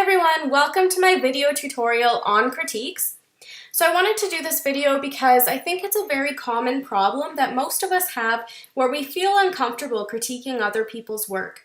everyone, welcome to my video tutorial on critiques. So I wanted to do this video because I think it's a very common problem that most of us have where we feel uncomfortable critiquing other people's work.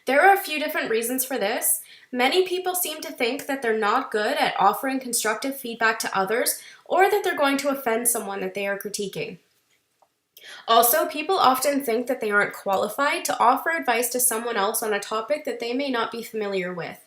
There are a few different reasons for this. Many people seem to think that they're not good at offering constructive feedback to others or that they're going to offend someone that they are critiquing. Also, people often think that they aren't qualified to offer advice to someone else on a topic that they may not be familiar with.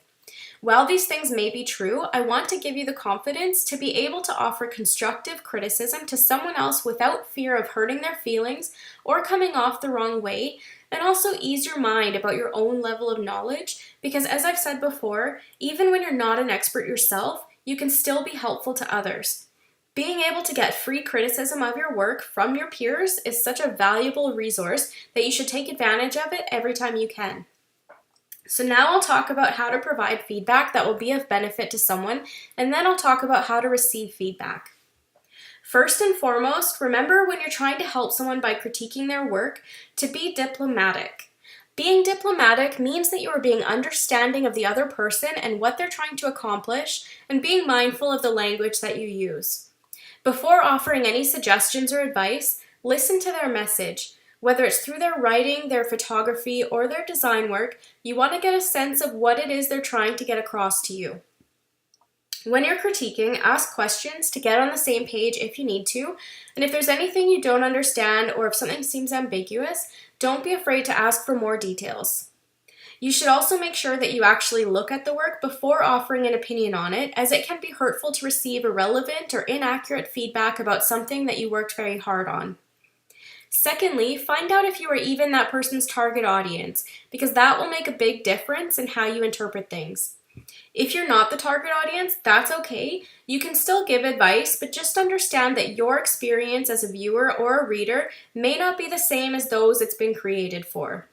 While these things may be true, I want to give you the confidence to be able to offer constructive criticism to someone else without fear of hurting their feelings or coming off the wrong way, and also ease your mind about your own level of knowledge, because as I've said before, even when you're not an expert yourself, you can still be helpful to others. Being able to get free criticism of your work from your peers is such a valuable resource that you should take advantage of it every time you can. So now I'll talk about how to provide feedback that will be of benefit to someone, and then I'll talk about how to receive feedback. First and foremost, remember when you're trying to help someone by critiquing their work to be diplomatic. Being diplomatic means that you are being understanding of the other person and what they're trying to accomplish, and being mindful of the language that you use. Before offering any suggestions or advice, listen to their message. Whether it's through their writing, their photography, or their design work, you want to get a sense of what it is they're trying to get across to you. When you're critiquing, ask questions to get on the same page if you need to, and if there's anything you don't understand or if something seems ambiguous, don't be afraid to ask for more details. You should also make sure that you actually look at the work before offering an opinion on it, as it can be hurtful to receive irrelevant or inaccurate feedback about something that you worked very hard on. Secondly, find out if you are even that person's target audience, because that will make a big difference in how you interpret things. If you're not the target audience, that's okay. You can still give advice, but just understand that your experience as a viewer or a reader may not be the same as those it's been created for.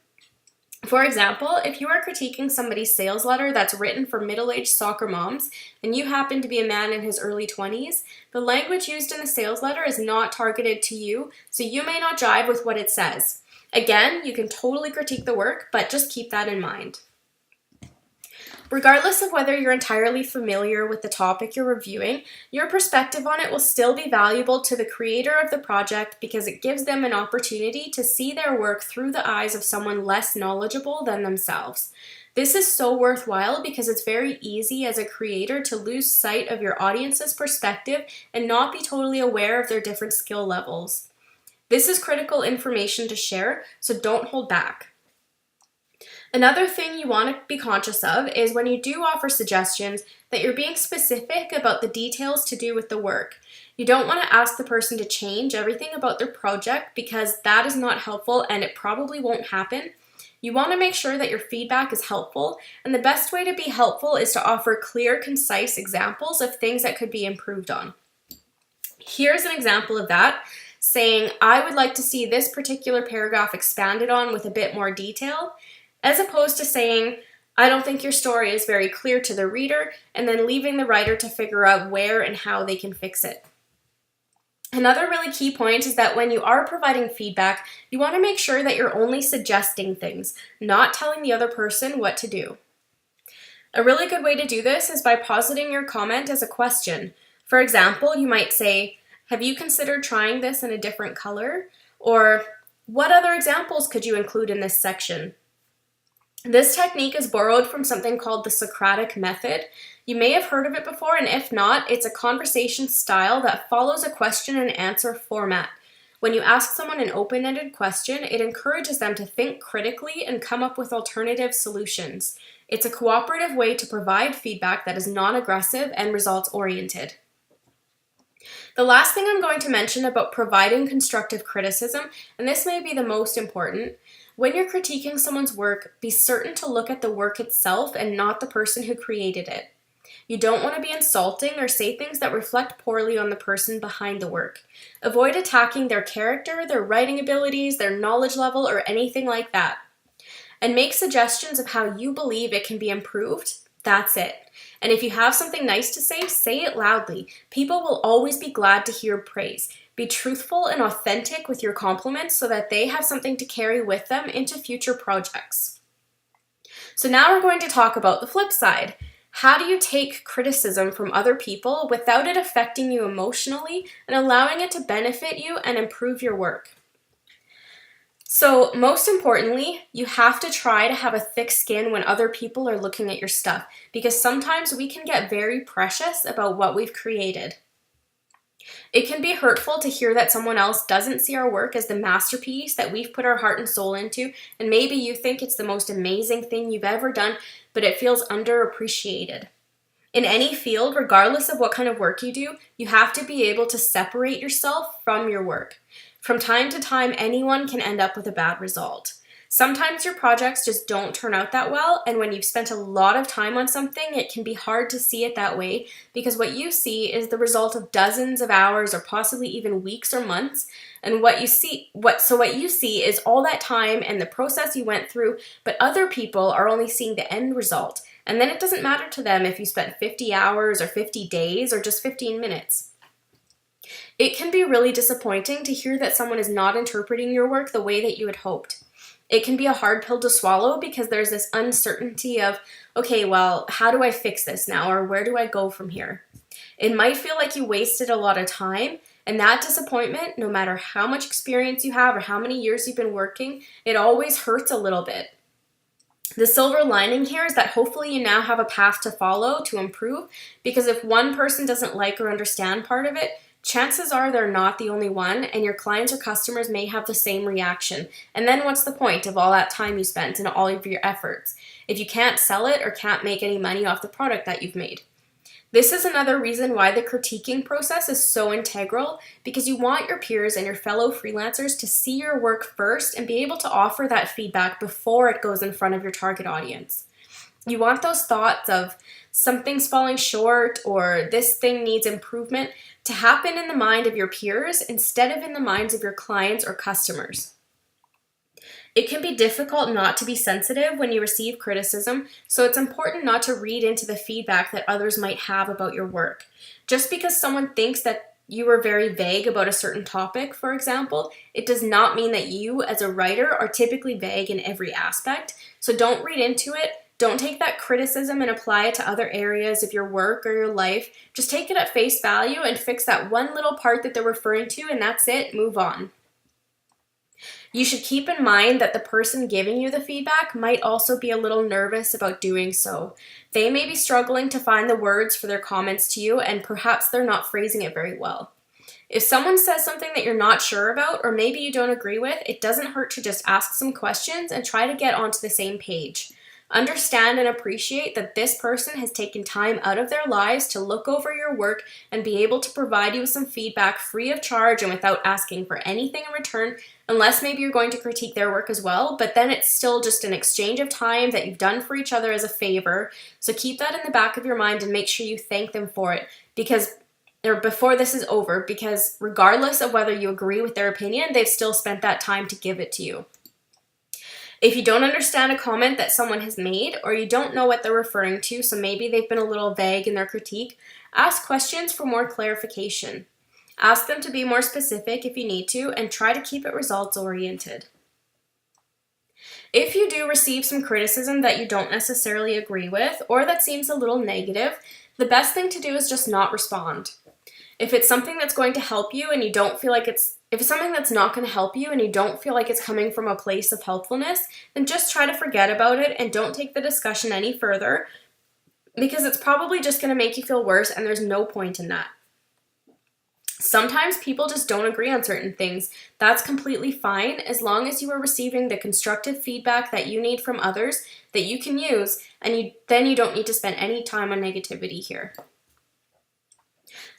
For example, if you are critiquing somebody's sales letter that's written for middle-aged soccer moms, and you happen to be a man in his early 20s, the language used in the sales letter is not targeted to you, so you may not jive with what it says. Again, you can totally critique the work, but just keep that in mind. Regardless of whether you're entirely familiar with the topic you're reviewing, your perspective on it will still be valuable to the creator of the project because it gives them an opportunity to see their work through the eyes of someone less knowledgeable than themselves. This is so worthwhile because it's very easy as a creator to lose sight of your audience's perspective and not be totally aware of their different skill levels. This is critical information to share, so don't hold back. Another thing you want to be conscious of is when you do offer suggestions that you're being specific about the details to do with the work. You don't want to ask the person to change everything about their project because that is not helpful and it probably won't happen. You want to make sure that your feedback is helpful, and the best way to be helpful is to offer clear, concise examples of things that could be improved on. Here's an example of that, saying, "I would like to see this particular paragraph expanded on with a bit more detail," as opposed to saying, "I don't think your story is very clear to the reader," and then leaving the writer to figure out where and how they can fix it. Another really key point is that when you are providing feedback, you want to make sure that you're only suggesting things, not telling the other person what to do. A really good way to do this is by positing your comment as a question. For example, you might say, "Have you considered trying this in a different color?" Or, "What other examples could you include in this section?" This technique is borrowed from something called the Socratic method. You may have heard of it before, and if not, it's a conversation style that follows a question and answer format. When you ask someone an open-ended question, it encourages them to think critically and come up with alternative solutions. It's a cooperative way to provide feedback that is non-aggressive and results-oriented. The last thing I'm going to mention about providing constructive criticism, and this may be the most important, when you're critiquing someone's work, be certain to look at the work itself and not the person who created it. You don't want to be insulting or say things that reflect poorly on the person behind the work. Avoid attacking their character, their writing abilities, their knowledge level, or anything like that. And make suggestions of how you believe it can be improved. That's it. And if you have something nice to say it loudly. People will always be glad to hear praise. Be truthful and authentic with your compliments so that they have something to carry with them into future projects. So now we're going to talk about the flip side. How do you take criticism from other people without it affecting you emotionally and allowing it to benefit you and improve your work? So, most importantly, you have to try to have a thick skin when other people are looking at your stuff, because sometimes we can get very precious about what we've created. It can be hurtful to hear that someone else doesn't see our work as the masterpiece that we've put our heart and soul into, and maybe you think it's the most amazing thing you've ever done, but it feels underappreciated. In any field, regardless of what kind of work you do, you have to be able to separate yourself from your work. From time to time, anyone can end up with a bad result. Sometimes your projects just don't turn out that well, and when you've spent a lot of time on something, it can be hard to see it that way because what you see is the result of dozens of hours or possibly even weeks or months, and what you see is all that time and the process you went through, but other people are only seeing the end result. And then it doesn't matter to them if you spent 50 hours or 50 days or just 15 minutes. It can be really disappointing to hear that someone is not interpreting your work the way that you had hoped. It can be a hard pill to swallow because there's this uncertainty of, okay, well, how do I fix this now, or where do I go from here? It might feel like you wasted a lot of time, and that disappointment, no matter how much experience you have or how many years you've been working, it always hurts a little bit. The silver lining here is that hopefully you now have a path to follow to improve, because if one person doesn't like or understand part of it, chances are they're not the only one, and your clients or customers may have the same reaction. And then what's the point of all that time you spent and all of your efforts if you can't sell it or can't make any money off the product that you've made? This is another reason why the critiquing process is so integral, because you want your peers and your fellow freelancers to see your work first and be able to offer that feedback before it goes in front of your target audience. You want those thoughts of something's falling short or this thing needs improvement to happen in the mind of your peers instead of in the minds of your clients or customers. It can be difficult not to be sensitive when you receive criticism, so it's important not to read into the feedback that others might have about your work. Just because someone thinks that you were very vague about a certain topic, for example, it does not mean that you, as a writer, are typically vague in every aspect, so don't read into it. Don't take that criticism and apply it to other areas of your work or your life. Just take it at face value and fix that one little part that they're referring to, and that's it. Move on. You should keep in mind that the person giving you the feedback might also be a little nervous about doing so. They may be struggling to find the words for their comments to you, and perhaps they're not phrasing it very well. If someone says something that you're not sure about, or maybe you don't agree with, it doesn't hurt to just ask some questions and try to get onto the same page. Understand and appreciate that this person has taken time out of their lives to look over your work and be able to provide you with some feedback free of charge and without asking for anything in return, unless maybe you're going to critique their work as well, but then it's still just an exchange of time that you've done for each other as a favor. So keep that in the back of your mind and make sure you thank them for it before this is over, because regardless of whether you agree with their opinion, they've still spent that time to give it to you. If you don't understand a comment that someone has made, or you don't know what they're referring to, so maybe they've been a little vague in their critique, ask questions for more clarification. Ask them to be more specific if you need to, and try to keep it results-oriented. If you do receive some criticism that you don't necessarily agree with, or that seems a little negative, the best thing to do is just not respond. If it's something that's going to help you and you don't feel like if it's something that's not going to help you and you don't feel like it's coming from a place of helpfulness, then just try to forget about it and don't take the discussion any further, because it's probably just going to make you feel worse, and there's no point in that. Then people just don't agree on certain things. That's completely fine, as long as you are receiving the constructive feedback that you need from others that you can use, and then you don't need to spend any time on negativity here.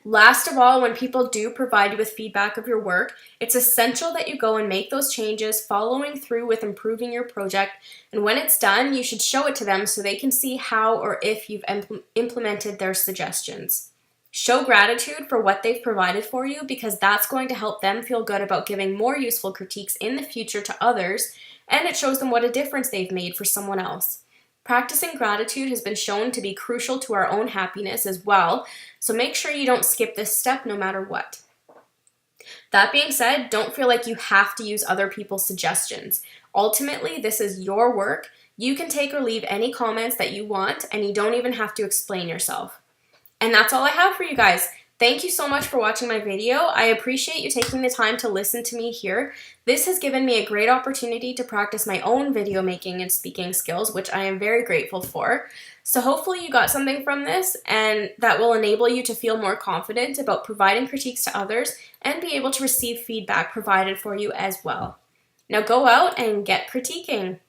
Last of all, when people do provide you with feedback of your work, it's essential that you go and make those changes, following through with improving your project, and when it's done, you should show it to them so they can see how or if you've implemented their suggestions. Show gratitude for what they've provided for you, because that's going to help them feel good about giving more useful critiques in the future to others, and it shows them what a difference they've made for someone else. Practicing gratitude has been shown to be crucial to our own happiness as well, so make sure you don't skip this step no matter what. That being said, don't feel like you have to use other people's suggestions. Ultimately, this is your work. You can take or leave any comments that you want, and you don't even have to explain yourself. And that's all I have for you guys. Thank you so much for watching my video. I appreciate you taking the time to listen to me here. This has given me a great opportunity to practice my own video making and speaking skills, which I am very grateful for. So hopefully you got something from this, and that will enable you to feel more confident about providing critiques to others and be able to receive feedback provided for you as well. Now go out and get critiquing.